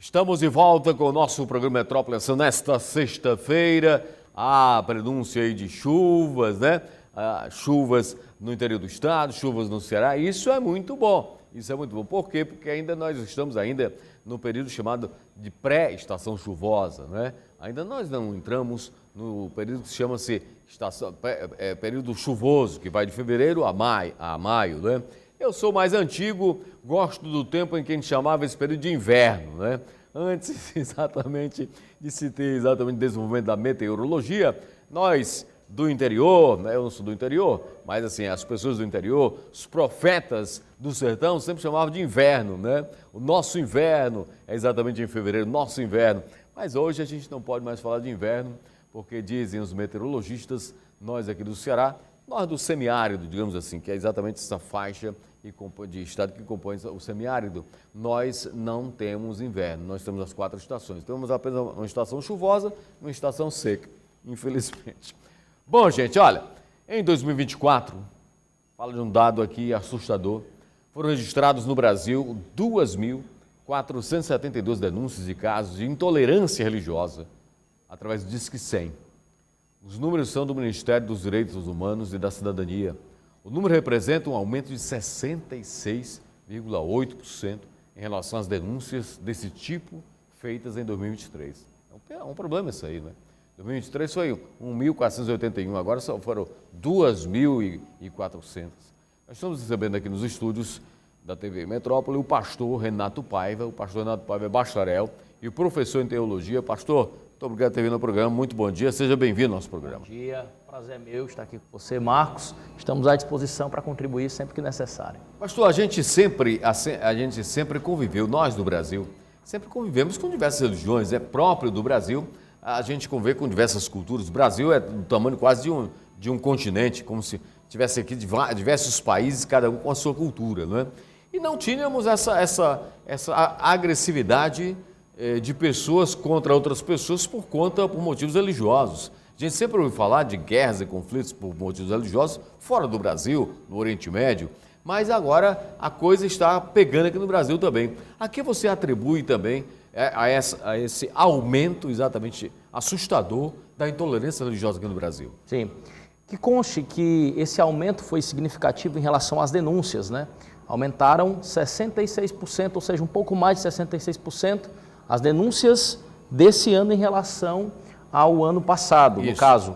Estamos de volta com o nosso programa Metrópole nesta sexta-feira. A prenúncia aí de chuvas, né? Chuvas no interior do estado, chuvas no Ceará. Isso é muito bom. Isso é muito bom. Por quê? Porque nós estamos ainda no período chamado de pré-estação chuvosa, né? Ainda nós não entramos no período que chama-se período chuvoso, que vai de fevereiro a maio, né? Eu sou mais antigo, gosto do tempo em que a gente chamava esse período de inverno, né? Antes exatamente de se ter desenvolvimento da meteorologia, nós do interior, né? Eu não sou do interior, mas assim, as pessoas do interior, os profetas do sertão sempre chamavam de inverno, né? O nosso inverno é exatamente em fevereiro, nosso inverno. Mas hoje a gente não pode mais falar de inverno, porque dizem os meteorologistas, nós aqui do Ceará, nós do semiárido, digamos assim, que é exatamente essa faixa de estado que compõe o semiárido, nós não temos inverno, nós temos as 4 estações. Temos apenas uma estação chuvosa e uma estação seca, infelizmente. Bom, gente, olha, em 2024, fala de um dado aqui assustador, foram registrados no Brasil 2.472 denúncias de casos de intolerância religiosa através do Disque 100. Os números são do Ministério dos Direitos Humanos e da Cidadania. O número representa um aumento de 66,8% em relação às denúncias desse tipo feitas em 2023. É um problema isso aí, né? 2023 foi 1.481, agora só foram 2.400. Nós estamos recebendo aqui nos estúdios da TV Metrópole o pastor Renato Paiva. O pastor Renato Paiva é bacharel e professor em teologia. Pastor, muito obrigado por ter vindo ao programa, muito bom dia, seja bem-vindo ao nosso programa. Bom dia, prazer meu estar aqui com você, Marcos. Estamos à disposição para contribuir sempre que necessário. Pastor, a gente sempre conviveu, nós do Brasil, sempre convivemos com diversas religiões, é próprio do Brasil, a gente convive com diversas culturas. O Brasil é do tamanho quase de um continente, como se tivesse aqui diversos países, cada um com a sua cultura, não é? E não tínhamos essa agressividade de pessoas contra outras pessoas por motivos religiosos. A gente sempre ouviu falar de guerras e conflitos por motivos religiosos fora do Brasil, no Oriente Médio, mas agora a coisa está pegando aqui no Brasil também. A que você atribui também a esse aumento exatamente assustador da intolerância religiosa aqui no Brasil? Sim, que conste que esse aumento foi significativo em relação às denúncias, né? Aumentaram 66%, ou seja, um pouco mais de 66%, as denúncias desse ano em relação ao ano passado, Isso. no caso,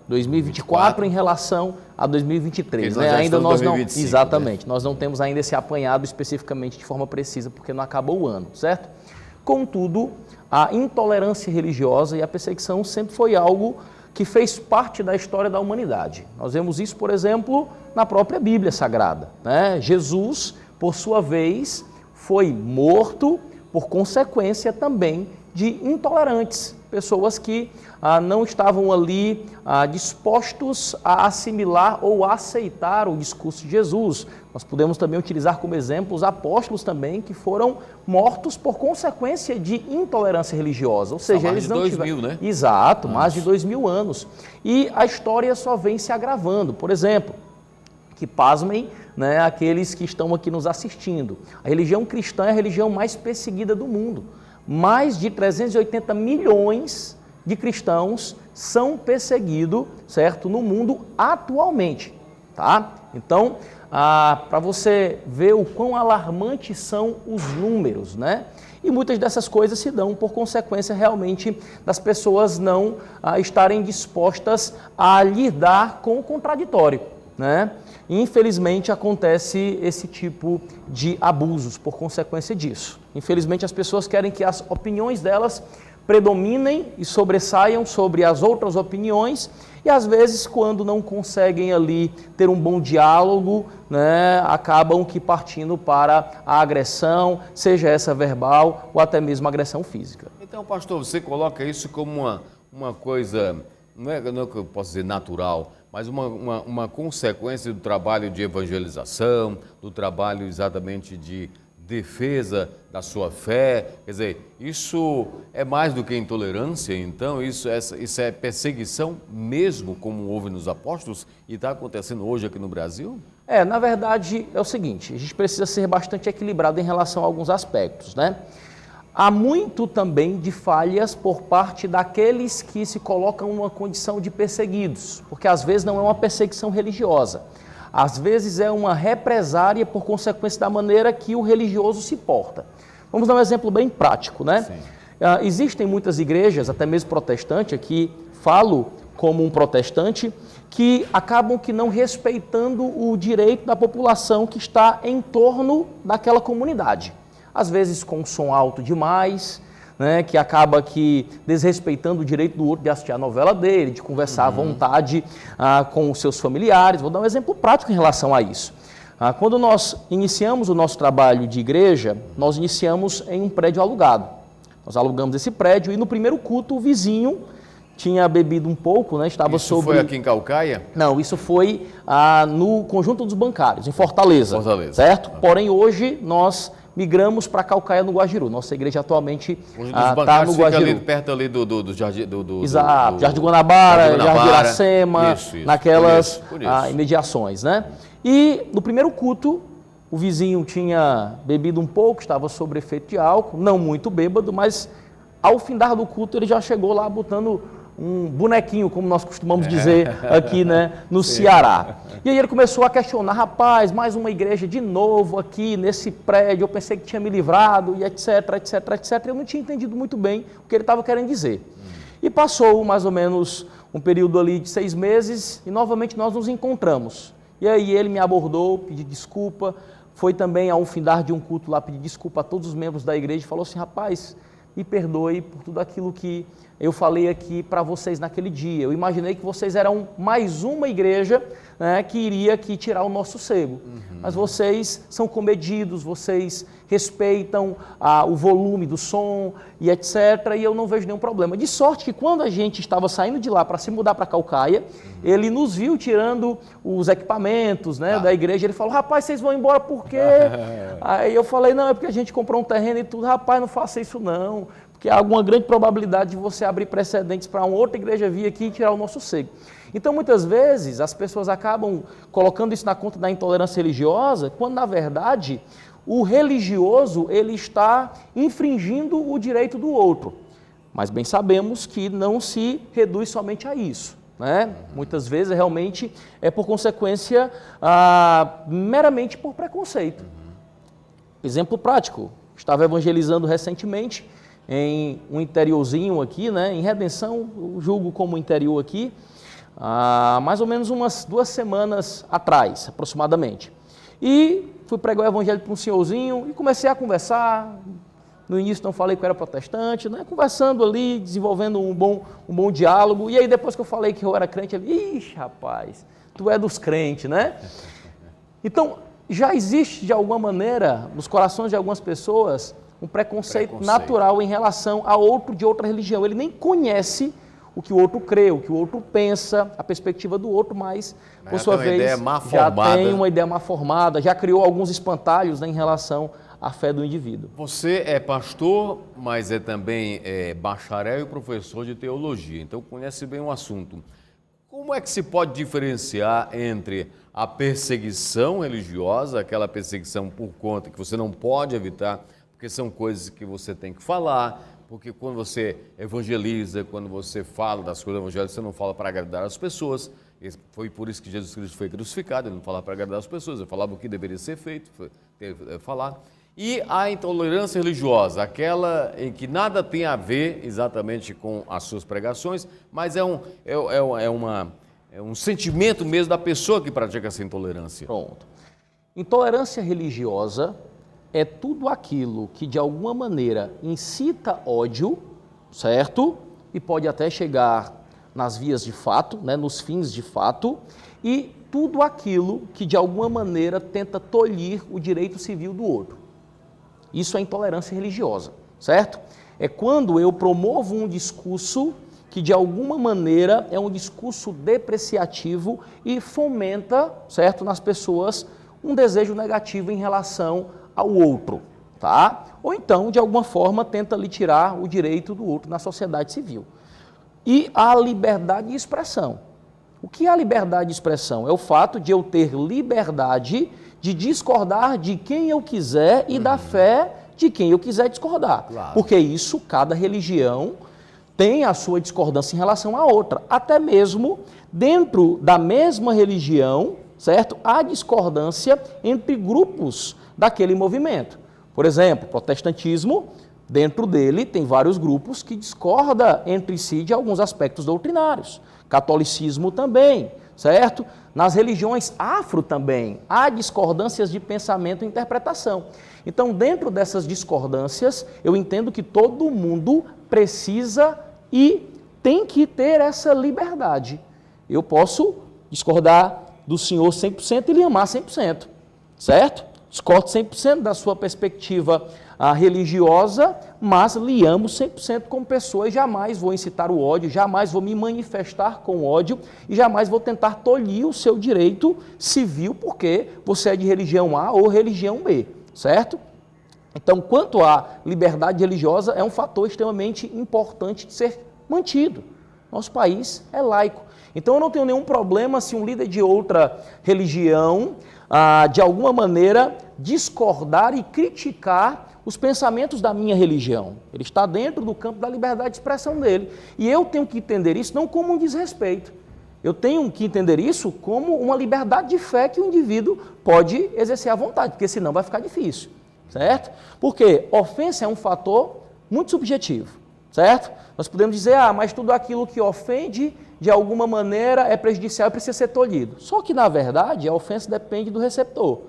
2024 em relação a 2023, né? Ainda nós não, exatamente, né? Nós não temos ainda esse apanhado especificamente de forma precisa, porque não acabou o ano, certo? Contudo, a intolerância religiosa e a perseguição sempre foi algo que fez parte da história da humanidade. Nós vemos isso, por exemplo, na própria Bíblia Sagrada, né? Jesus, por sua vez, foi morto por consequência também de intolerantes, pessoas que não estavam ali dispostos a assimilar ou a aceitar o discurso de Jesus. Nós podemos também utilizar como exemplo os apóstolos também, que foram mortos por consequência de intolerância religiosa, ou seja, eles não tiveram... Mais de 2.000, né? Exato, mais de 2.000 anos. E a história só vem se agravando. Por exemplo, que pasmem, né, aqueles que estão aqui nos assistindo. A religião cristã é a religião mais perseguida do mundo. Mais de 380 milhões de cristãos são perseguidos, certo, no mundo atualmente, tá? Então, para você ver o quão alarmantes são os números, né? E muitas dessas coisas se dão por consequência realmente das pessoas não estarem dispostas a lidar com o contraditório, né? Infelizmente acontece esse tipo de abusos por consequência disso. Infelizmente as pessoas querem que as opiniões delas predominem e sobressaiam sobre as outras opiniões e às vezes quando não conseguem ali ter um bom diálogo, né, acabam que partindo para a agressão, seja essa verbal ou até mesmo agressão física. Então, pastor, você coloca isso como uma coisa, não é que eu posso dizer natural, mas uma consequência do trabalho de evangelização, do trabalho exatamente de defesa da sua fé. Quer dizer, isso é mais do que intolerância, então isso é perseguição mesmo, como houve nos apóstolos e está acontecendo hoje aqui no Brasil? Na verdade é o seguinte, a gente precisa ser bastante equilibrado em relação a alguns aspectos, né? Há muito também de falhas por parte daqueles que se colocam numa condição de perseguidos, porque às vezes não é uma perseguição religiosa, às vezes é uma represária por consequência da maneira que o religioso se porta. Vamos dar um exemplo bem prático, né? Existem muitas igrejas, até mesmo protestantes, aqui falo como um protestante, que acabam que não respeitando o direito da população que está em torno daquela comunidade. Às vezes com som alto demais, né, que acaba que desrespeitando o direito do outro de assistir a novela dele, de conversar à vontade com os seus familiares. Vou dar um exemplo prático em relação a isso. Quando nós iniciamos o nosso trabalho de igreja, nós iniciamos em um prédio alugado. Nós alugamos esse prédio e no primeiro culto o vizinho tinha bebido um pouco, né? Estava isso foi aqui em Caucaia? Não, isso foi no Conjunto dos Bancários, em Fortaleza. Certo? Porém, hoje nós migramos para Caucaia, no Guajiru. Nossa igreja atualmente está no Guajiru. Ali, perto ali do Jardim... Exato, Jardim Guanabara, Jardim Iracema, naquelas imediações, né? E no primeiro culto, o vizinho tinha bebido um pouco, estava sob efeito de álcool, não muito bêbado, mas ao findar do culto ele já chegou lá botando um bonequinho, como nós costumamos dizer aqui, né, no Ceará. E aí ele começou a questionar, rapaz, mais uma igreja de novo aqui nesse prédio, eu pensei que tinha me livrado, e etc, etc, etc. Eu não tinha entendido muito bem o que ele estava querendo dizer. E passou mais ou menos um período ali de 6 meses, e novamente nós nos encontramos. E aí ele me abordou, pediu desculpa, foi também ao findar de um culto lá pedir desculpa a todos os membros da igreja e falou assim, rapaz, me perdoe por tudo aquilo que eu falei aqui para vocês naquele dia. Eu imaginei que vocês eram mais uma igreja, né, que iria aqui tirar o nosso sossego. Mas vocês são comedidos, vocês respeitam o volume do som e etc. E eu não vejo nenhum problema. De sorte que quando a gente estava saindo de lá para se mudar para Caucaia, ele nos viu tirando os equipamentos, né, da igreja. Ele falou, rapaz, vocês vão embora por quê? Aí eu falei, não, é porque a gente comprou um terreno e tudo. Rapaz, não faça isso não, porque há alguma grande probabilidade de você abrir precedentes para uma outra igreja vir aqui e tirar o nosso sossego. Então, muitas vezes, as pessoas acabam colocando isso na conta da intolerância religiosa, quando, na verdade, o religioso ele está infringindo o direito do outro. Mas bem sabemos que não se reduz somente a isso, né? Muitas vezes, realmente, é por consequência, meramente por preconceito. Exemplo prático, estava evangelizando recentemente em um interiorzinho aqui, né, em Redenção, eu julgo como interior aqui, mais ou menos umas 2 semanas atrás, aproximadamente. E fui pregar o evangelho para um senhorzinho e comecei a conversar. No início não falei que eu era protestante, né, conversando ali, desenvolvendo um bom diálogo. E aí depois que eu falei que eu era crente, ele, ixi, rapaz, tu é dos crentes, né? Então, já existe de alguma maneira, nos corações de algumas pessoas, um preconceito natural em relação a outro de outra religião. Ele nem conhece o que o outro crê, o que o outro pensa, a perspectiva do outro, mas, por sua vez, já tem uma ideia má formada, já criou alguns espantalhos, né, em relação à fé do indivíduo. Você é pastor, mas é também bacharel e professor de teologia, então conhece bem o assunto. Como é que se pode diferenciar entre a perseguição religiosa, aquela perseguição por conta que você não pode evitar, porque são coisas que você tem que falar, porque quando você evangeliza, quando você fala das coisas evangélicas, você não fala para agradar as pessoas. Foi por isso que Jesus Cristo foi crucificado, ele não falava para agradar as pessoas, ele falava o que deveria ser feito, falar. E a intolerância religiosa, aquela em que nada tem a ver exatamente com as suas pregações, mas é um sentimento mesmo da pessoa que pratica essa intolerância. Pronto. Intolerância religiosa é tudo aquilo que de alguma maneira incita ódio, certo? E pode até chegar nas vias de fato, né, nos fins de fato, e tudo aquilo que de alguma maneira tenta tolir o direito civil do outro. Isso é intolerância religiosa, certo? É quando eu promovo um discurso que de alguma maneira é um discurso depreciativo e fomenta, certo, nas pessoas um desejo negativo em relação ao outro, tá? Ou então, de alguma forma, tenta lhe tirar o direito do outro na sociedade civil. E a liberdade de expressão. O que é a liberdade de expressão? É o fato de eu ter liberdade de discordar de quem eu quiser e da fé de quem eu quiser discordar. Claro. Porque isso, cada religião tem a sua discordância em relação à outra. Até mesmo dentro da mesma religião, certo? Há discordância entre grupos daquele movimento. Por exemplo, protestantismo, dentro dele tem vários grupos que discordam entre si de alguns aspectos doutrinários. Catolicismo também, certo? Nas religiões afro também há discordâncias de pensamento e interpretação. Então, dentro dessas discordâncias, eu entendo que todo mundo precisa e tem que ter essa liberdade. Eu posso discordar do senhor 100% e lhe amar 100%, certo? Discordo 100% da sua perspectiva religiosa, mas lhe amo 100% como pessoa e jamais vou incitar o ódio, jamais vou me manifestar com ódio e jamais vou tentar tolir o seu direito civil porque você é de religião A ou religião B, certo? Então, quanto à liberdade religiosa, é um fator extremamente importante de ser mantido. Nosso país é laico. Então, eu não tenho nenhum problema se um líder de outra religião, de alguma maneira, discordar e criticar os pensamentos da minha religião. Ele está dentro do campo da liberdade de expressão dele. E eu tenho que entender isso não como um desrespeito. Eu tenho que entender isso como uma liberdade de fé que o indivíduo pode exercer à vontade, porque senão vai ficar difícil, certo? Porque ofensa é um fator muito subjetivo, certo? Nós podemos dizer, mas tudo aquilo que ofende de alguma maneira é prejudicial e precisa ser tolhido. Só que, na verdade, a ofensa depende do receptor.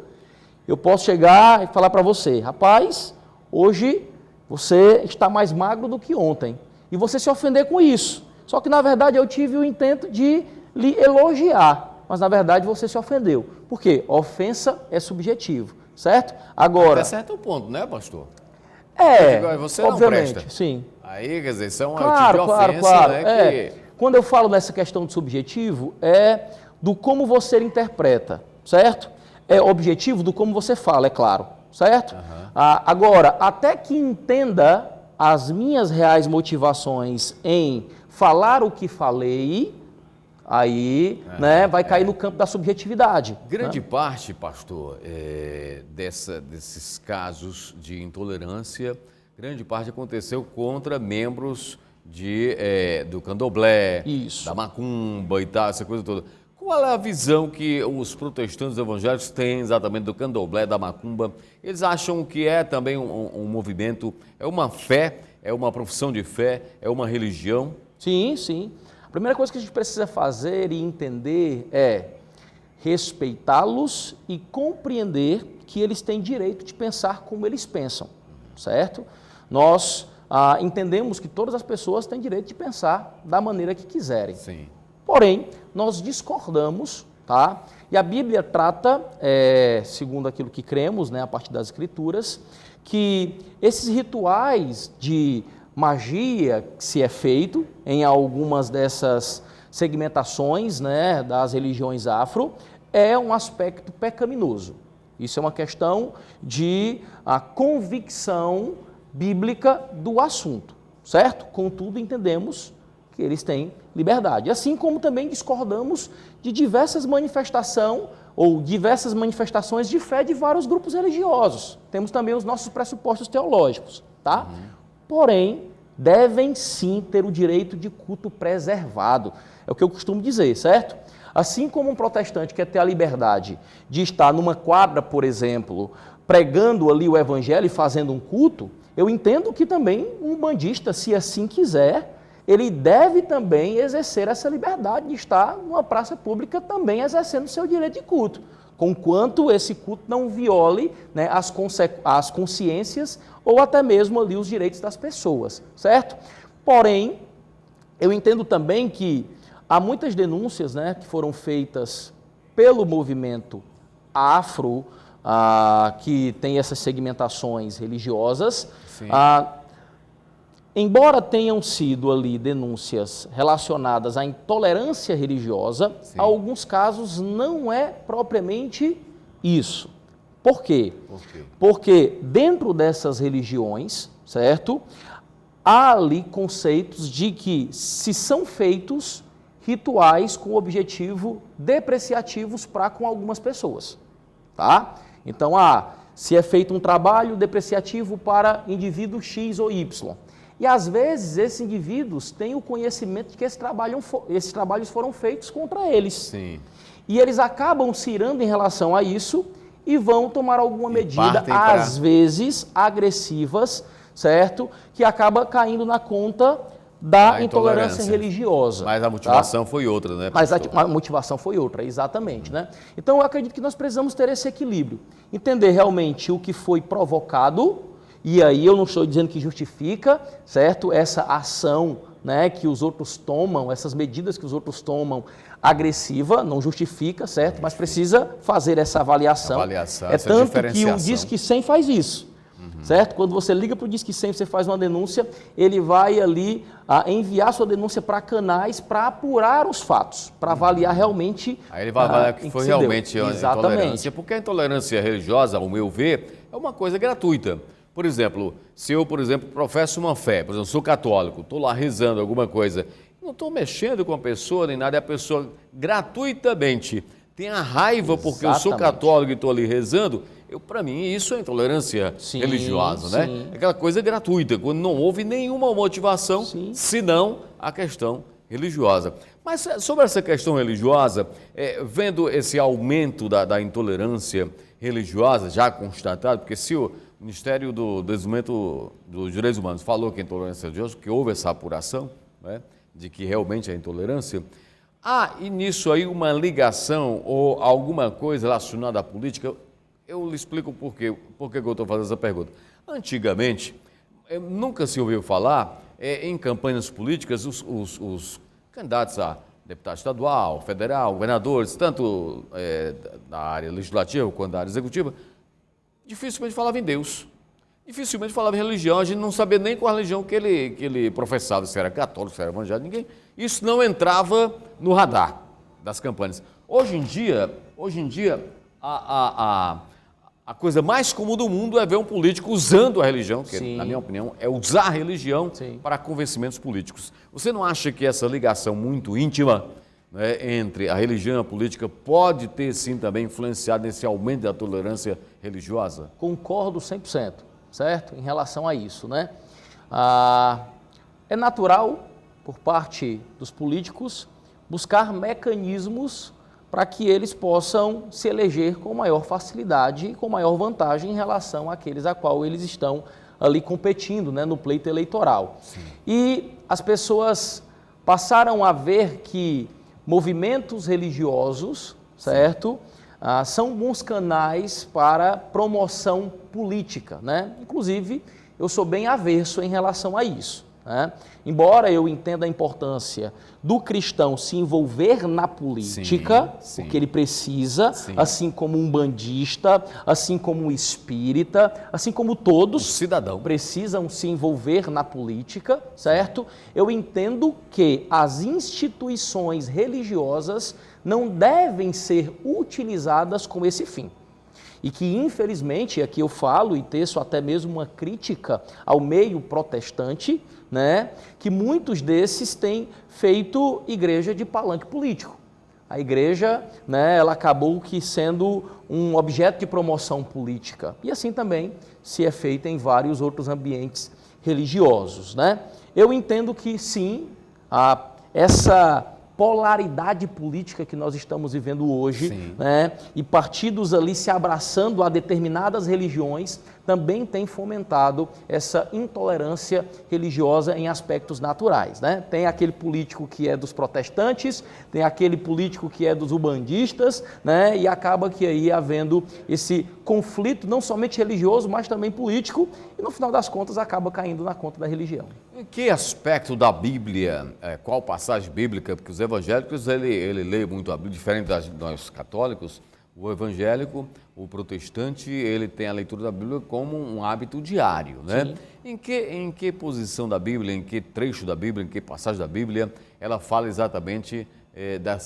Eu posso chegar e falar para você, rapaz, hoje você está mais magro do que ontem. E você se ofender com isso. Só que, na verdade, eu tive o intento de lhe elogiar. Mas, na verdade, você se ofendeu. Por quê? Ofensa é subjetivo, certo? Agora... Até certo ponto, né, pastor? Você obviamente, não presta. Sim. Aí, quer dizer, isso é um Claro, tipo de ofensa, claro. né? Quando eu falo nessa questão de subjetivo, é do como você interpreta, certo? É objetivo do como você fala, é claro, certo? Uhum. Agora, até que entenda as minhas reais motivações em falar o que falei, aí vai cair no campo da subjetividade. Grande parte, pastor, desses casos de intolerância, grande parte aconteceu contra membros do candomblé, Isso. da macumba e tal, essa coisa toda. Qual é a visão que os protestantes evangélicos têm exatamente do candomblé, da macumba? Eles acham que é também um movimento, é uma fé, é uma profissão de fé, é uma religião? Sim, sim. A primeira coisa que a gente precisa fazer e entender é respeitá-los e compreender que eles têm direito de pensar como eles pensam, certo? Nós entendemos que todas as pessoas têm direito de pensar da maneira que quiserem. Sim. Porém, nós discordamos, tá? E a Bíblia trata, segundo aquilo que cremos, né, a partir das Escrituras, que esses rituais de magia que se é feito em algumas dessas segmentações, né, das religiões afro, é um aspecto pecaminoso. Isso é uma questão de convicção bíblica do assunto, certo? Contudo, entendemos que eles têm liberdade. Assim como também discordamos de diversas manifestações de fé de vários grupos religiosos. Temos também os nossos pressupostos teológicos, tá? Porém, devem sim ter o direito de culto preservado. É o que eu costumo dizer, certo? Assim como um protestante quer ter a liberdade de estar numa quadra, por exemplo, pregando ali o evangelho e fazendo um culto, eu entendo que também um bandista, se assim quiser, ele deve também exercer essa liberdade de estar numa praça pública também exercendo seu direito de culto, conquanto esse culto não viole, né, as consciências ou até mesmo ali os direitos das pessoas, certo? Porém, eu entendo também que há muitas denúncias, né, que foram feitas pelo movimento afro, que tem essas segmentações religiosas. Embora tenham sido ali denúncias relacionadas à intolerância religiosa, em alguns casos não é propriamente isso. Por quê? Porque dentro dessas religiões, certo, há ali conceitos de que se são feitos rituais com objetivo depreciativos para com algumas pessoas, tá? Então, se é feito um trabalho depreciativo para indivíduo X ou Y. E às vezes esses indivíduos têm o conhecimento de que esses trabalhos foram feitos contra eles. Sim. E eles acabam se irando em relação a isso e vão tomar alguma medida, às vezes agressivas, certo? Que acaba caindo na conta da intolerância religiosa. Mas a motivação foi outra, né? Mas a motivação foi outra, exatamente, né? Então eu acredito que nós precisamos ter esse equilíbrio. Entender realmente o que foi provocado, e aí eu não estou dizendo que justifica, certo? Essa ação, né, que os outros tomam, essas medidas que os outros tomam agressiva, não justifica, certo? Mas precisa fazer essa avaliação. É tanto que o Disque 100 faz isso. Certo? Quando você liga para o Disque 100, você faz uma denúncia, ele vai ali enviar sua denúncia para canais para apurar os fatos, para avaliar realmente. Aí ele vai avaliar que foi realmente a intolerância, porque a intolerância religiosa, ao meu ver, é uma coisa gratuita. Por exemplo, se eu, professo uma fé, por exemplo, sou católico, estou lá rezando alguma coisa, não estou mexendo com a pessoa nem nada, e a pessoa gratuitamente tem a raiva porque eu sou católico e estou ali rezando. Para mim, isso é intolerância religiosa, né? É aquela coisa gratuita, quando não houve nenhuma motivação, senão a questão religiosa. Mas sobre essa questão religiosa, vendo esse aumento da intolerância religiosa já constatado, porque se o Ministério do Desenvolvimento dos Direitos Humanos falou que é intolerância religiosa, que houve essa apuração, né, de que realmente é intolerância, há nisso aí uma ligação ou alguma coisa relacionada à política? Eu lhe explico por que eu estou fazendo essa pergunta. Antigamente, nunca se ouviu falar em campanhas políticas os candidatos a deputado estadual, federal, governadores, tanto da área legislativa quanto da área executiva, dificilmente falava em Deus, dificilmente falava em religião, a gente não sabia nem qual religião que ele professava, se era católico, se era evangélico, ninguém. Isso não entrava no radar das campanhas. Hoje em dia a coisa mais comum do mundo é ver um político usando a religião, que na minha opinião é usar a religião para convencimentos políticos. Você não acha que essa ligação muito íntima, né, entre a religião e a política pode ter sim também influenciado nesse aumento da tolerância religiosa? Concordo 100%, certo? Em relação a isso, né? É natural, por parte dos políticos, buscar mecanismos para que eles possam se eleger com maior facilidade e com maior vantagem em relação àqueles a qual eles estão ali competindo, né, no pleito eleitoral. E as pessoas passaram a ver que movimentos religiosos, certo, são bons canais para promoção política, né? Inclusive, eu sou bem averso em relação a isso. Embora eu entenda a importância do cristão se envolver na política, porque ele precisa, assim como um bandista, assim como um espírita, assim como todos cidadão precisam se envolver na política, certo? Eu entendo que as instituições religiosas não devem ser utilizadas com esse fim. E que, infelizmente, aqui eu falo e teço até mesmo uma crítica ao meio protestante, né, que muitos desses têm feito igreja de palanque político. A igreja, né, ela acabou que sendo um objeto de promoção política. E assim também se é feito em vários outros ambientes religiosos, né? Eu entendo que sim, essa polaridade política que nós estamos vivendo hoje, né, e partidos ali se abraçando a determinadas religiões, também tem fomentado essa intolerância religiosa em aspectos naturais, né? Tem aquele político que é dos protestantes, tem aquele político que é dos ubandistas, né? E acaba que aí havendo esse conflito não somente religioso, mas também político, e no final das contas acaba caindo na conta da religião. Em que aspecto da Bíblia, qual passagem bíblica, porque os evangélicos, ele lê muito a Bíblia, diferente de nós católicos, o evangélico, o protestante, ele tem a leitura da Bíblia como um hábito diário, né? Em que posição da Bíblia, em que trecho da Bíblia, em que passagem da Bíblia, ela fala exatamente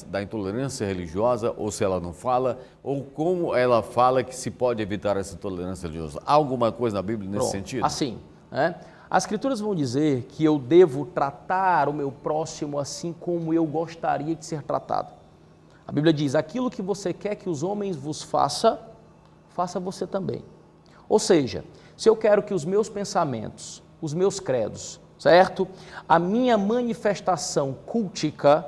da intolerância religiosa, ou se ela não fala, ou como ela fala que se pode evitar essa intolerância religiosa? Há alguma coisa na Bíblia nesse sentido? Assim, né? As Escrituras vão dizer que eu devo tratar o meu próximo assim como eu gostaria de ser tratado. A Bíblia diz, aquilo que você quer que os homens vos façam, faça você também. Ou seja, se eu quero que os meus pensamentos, os meus credos, certo? A minha manifestação cultica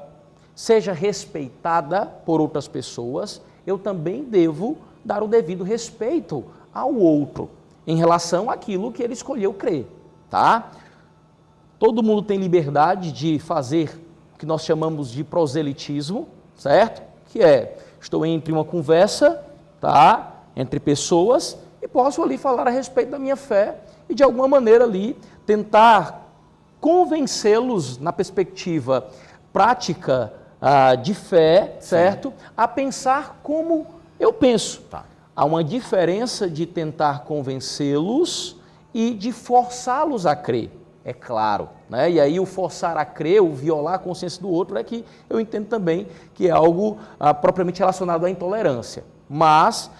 seja respeitada por outras pessoas, eu também devo dar o devido respeito ao outro em relação àquilo que ele escolheu crer, tá? Todo mundo tem liberdade de fazer o que nós chamamos de proselitismo, certo? Que é, estou entre uma conversa, tá? Entre pessoas e posso ali falar a respeito da minha fé e de alguma maneira ali tentar convencê-los na perspectiva prática de fé, certo? A pensar como eu penso. Tá. Há uma diferença de tentar convencê-los e de forçá-los a crer, é claro, né? E aí o forçar a crer, o violar a consciência do outro é que eu entendo também que é algo propriamente relacionado à intolerância. Mas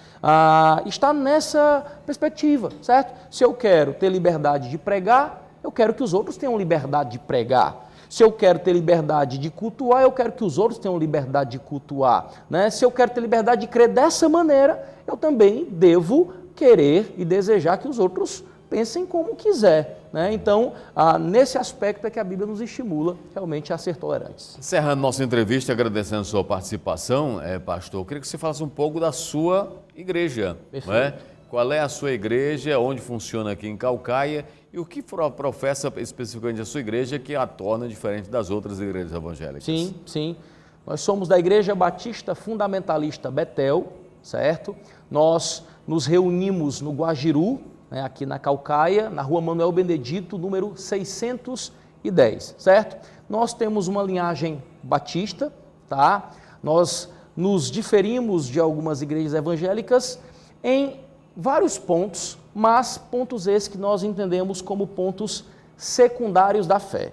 está nessa perspectiva, certo? Se eu quero ter liberdade de pregar, eu quero que os outros tenham liberdade de pregar. Se eu quero ter liberdade de cultuar, eu quero que os outros tenham liberdade de cultuar, né? Se eu quero ter liberdade de crer dessa maneira, eu também devo querer e desejar que os outros pensem como quiser, né? Então, nesse aspecto é que a Bíblia nos estimula realmente a ser tolerantes. Encerrando nossa entrevista, agradecendo a sua participação, pastor, eu queria que você falasse um pouco da sua igreja. Perfeito. Não é? Qual é a sua igreja, onde funciona aqui em Caucaia e o que professa especificamente a sua igreja que a torna diferente das outras igrejas evangélicas? Sim, sim. Nós somos da Igreja Batista Fundamentalista Betel, certo? Nós nos reunimos no Guajiru, né, aqui na Caucaia, na rua Manuel Benedito, número 610, certo? Nós temos uma linhagem batista, tá? Nós nos diferimos de algumas igrejas evangélicas em vários pontos, mas pontos esses que nós entendemos como pontos secundários da fé.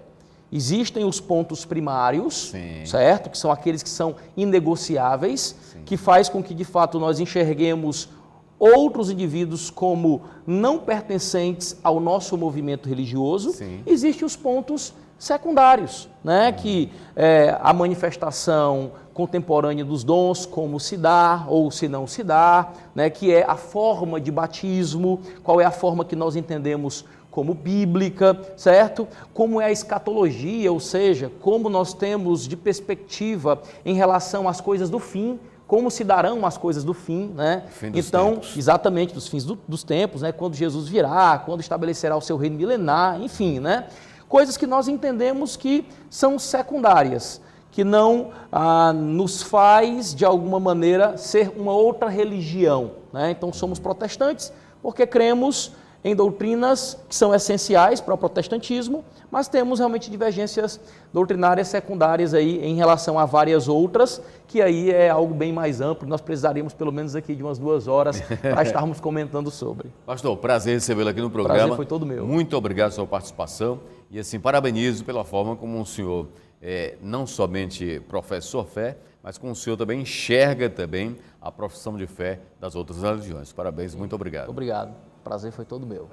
Existem os pontos primários, sim, certo? Que são aqueles que são inegociáveis, sim, que faz com que de fato nós enxerguemos outros indivíduos como não pertencentes ao nosso movimento religioso. Sim. Existem os pontos secundários, né? Que é a manifestação contemporânea dos dons, como se dá ou se não se dá, né? Que é a forma de batismo, qual é a forma que nós entendemos como bíblica, certo? Como é a escatologia, ou seja, como nós temos de perspectiva em relação às coisas do fim, como se darão as coisas do fim, né? Então, exatamente, dos fins dos tempos, né? Quando Jesus virá, quando estabelecerá o seu reino milenar, enfim, né? Coisas que nós entendemos que são secundárias, que não nos faz, de alguma maneira, ser uma outra religião, né? Então, somos protestantes porque cremos em doutrinas que são essenciais para o protestantismo, mas temos realmente divergências doutrinárias secundárias aí em relação a várias outras, que aí é algo bem mais amplo, nós precisaríamos pelo menos aqui de umas 2 horas para estarmos comentando sobre. Pastor, prazer recebê-lo aqui no programa. Prazer foi todo meu. Muito obrigado pela sua participação e assim, parabenizo pela forma como o senhor não somente professa sua fé, mas como o senhor também enxerga também a profissão de fé das outras religiões. Parabéns, muito obrigado. Obrigado. Prazer foi todo meu.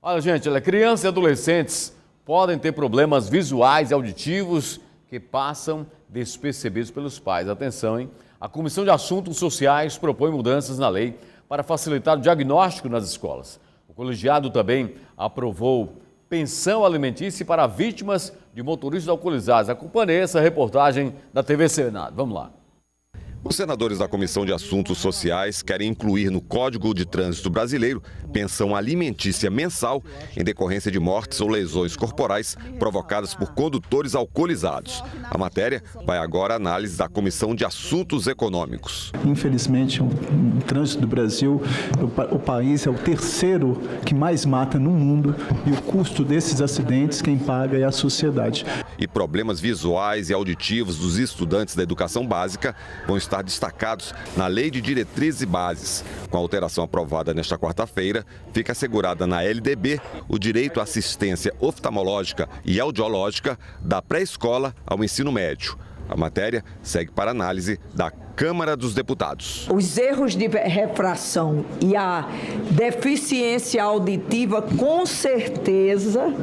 Olha, gente, crianças e adolescentes podem ter problemas visuais e auditivos que passam despercebidos pelos pais. Atenção, hein? A Comissão de Assuntos Sociais propõe mudanças na lei para facilitar o diagnóstico nas escolas. O colegiado também aprovou pensão alimentícia para vítimas de motoristas alcoolizados. Acompanhe essa reportagem da TV Senado. Vamos lá. Os senadores da Comissão de Assuntos Sociais querem incluir no Código de Trânsito Brasileiro pensão alimentícia mensal em decorrência de mortes ou lesões corporais provocadas por condutores alcoolizados. A matéria vai agora à análise da Comissão de Assuntos Econômicos. Infelizmente, o trânsito do Brasil, o país é o 3º que mais mata no mundo e o custo desses acidentes quem paga é a sociedade. E problemas visuais e auditivos dos estudantes da educação básica vão estar destacados na Lei de Diretrizes e Bases. Com a alteração aprovada nesta quarta-feira, fica assegurada na LDB o direito à assistência oftalmológica e audiológica da pré-escola ao ensino médio. A matéria segue para análise da Câmara dos Deputados. Os erros de refração e a deficiência auditiva, com certeza,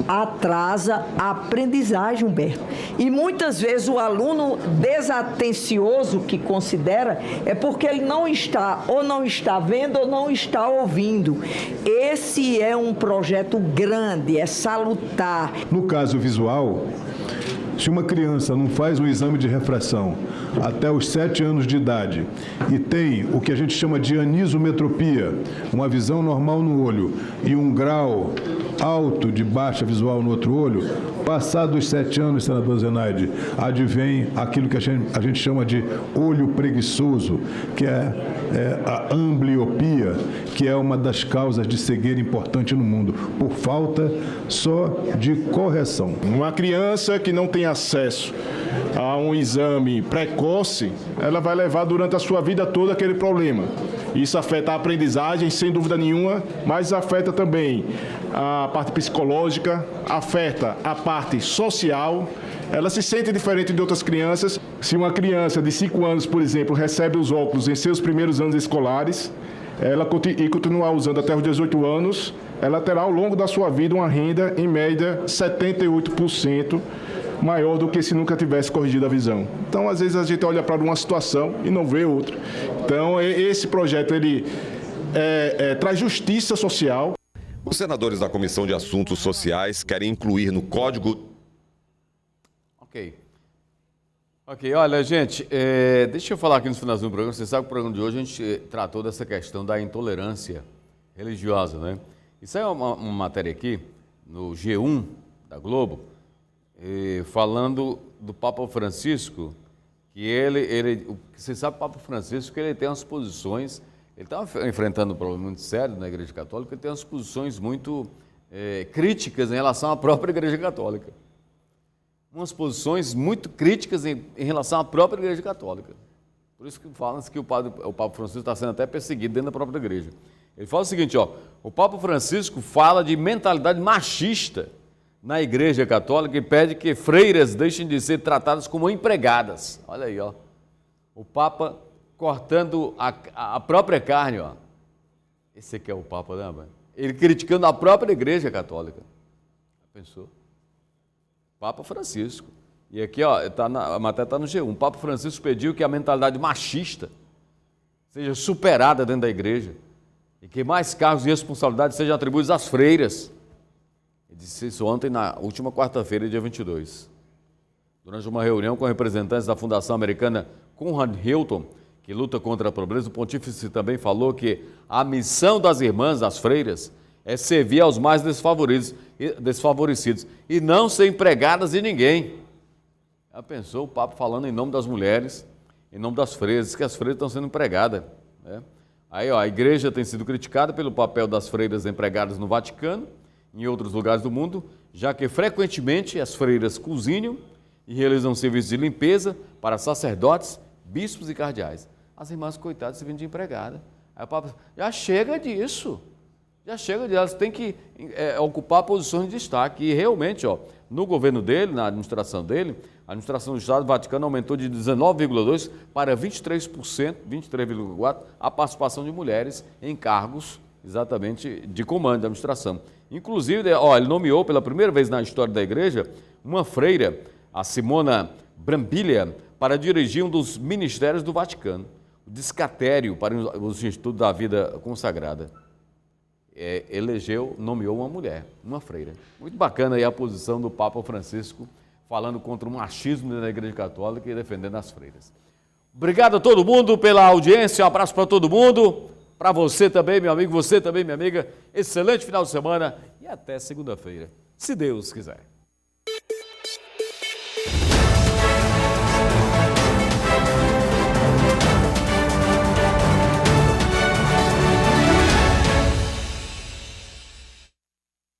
atrasa a aprendizagem, Humberto. E muitas vezes o aluno desatencioso que considera é porque ele não está vendo ou não está ouvindo. Esse é um projeto grande, é salutar. No caso visual, se uma criança não faz um exame de refração até os 7 anos de idade e tem o que a gente chama de anisometropia, uma visão normal no olho e um grau alto de baixa visual no outro olho, passados os 7 anos, senador Zenaide, advém aquilo que a gente chama de olho preguiçoso, que é a ambliopia, que é uma das causas de cegueira importante no mundo, por falta só de correção. Uma criança que não tem acesso a um exame precoce, ela vai levar durante a sua vida toda aquele problema. Isso afeta a aprendizagem, sem dúvida nenhuma, mas afeta também a parte psicológica, afeta a parte social. Ela se sente diferente de outras crianças. Se uma criança de 5 anos, por exemplo, recebe os óculos em seus primeiros anos escolares, ela continuar usando até os 18 anos, ela terá ao longo da sua vida uma renda, em média, 78% maior do que se nunca tivesse corrigido a visão. Então, às vezes, a gente olha para uma situação e não vê outra. Então, esse projeto ele traz justiça social. Os senadores da Comissão de Assuntos Sociais querem incluir no Código... Ok, olha, gente, deixa eu falar aqui no finalzinho do programa. Você sabe que o programa de hoje a gente tratou dessa questão da intolerância religiosa, né? Isso é uma matéria aqui, no G1 da Globo, falando do Papa Francisco, que você sabe, o Papa Francisco, que ele tem umas posições, ele está enfrentando um problema muito sério na Igreja Católica, ele tem umas posições muito críticas em relação à própria Igreja Católica. Umas posições muito críticas em relação à própria Igreja Católica. Por isso que falam-se que o Papa Francisco está sendo até perseguido dentro da própria Igreja. Ele fala o seguinte, ó, o Papa Francisco fala de mentalidade machista na Igreja Católica e pede que freiras deixem de ser tratadas como empregadas. Olha aí, ó. O Papa cortando a própria carne, ó. Esse aqui é o Papa, né, mano? Ele criticando a própria Igreja Católica. Pensou? Papa Francisco. E aqui, ó, a matéria está no G1. O Papa Francisco pediu que a mentalidade machista seja superada dentro da Igreja e que mais cargos e responsabilidades sejam atribuídos às freiras. Ele disse isso ontem, na última quarta-feira, dia 22. Durante uma reunião com representantes da Fundação Americana Conrad Hilton, que luta contra a pobreza, o pontífice também falou que a missão das irmãs, das freiras, é servir aos mais desfavorecidos e não ser empregadas de ninguém. Já pensou o Papa falando em nome das mulheres, em nome das freiras, que as freiras estão sendo empregadas, né? Aí, ó, a igreja tem sido criticada pelo papel das freiras empregadas no Vaticano e em outros lugares do mundo, já que frequentemente as freiras cozinham e realizam serviços de limpeza para sacerdotes, bispos e cardeais. As irmãs, coitadas, se vêm de empregada. Aí o Papa, já chega disso. Já chega de elas, têm que ocupar posições de destaque. E realmente, ó, no governo dele, na administração dele, a administração do Estado do Vaticano aumentou de 19,2% para 23%, 23,4% a participação de mulheres em cargos, exatamente, de comando da administração. Inclusive, ó, ele nomeou pela primeira vez na história da igreja uma freira, a Simona Brambilla, para dirigir um dos ministérios do Vaticano, o Discatério para os Institutos da Vida Consagrada. Nomeou uma mulher, uma freira. Muito bacana aí a posição do Papa Francisco, falando contra o machismo na Igreja Católica e defendendo as freiras. Obrigado a todo mundo pela audiência, um abraço para todo mundo, para você também, meu amigo, você também, minha amiga. Excelente final de semana e até segunda-feira, se Deus quiser.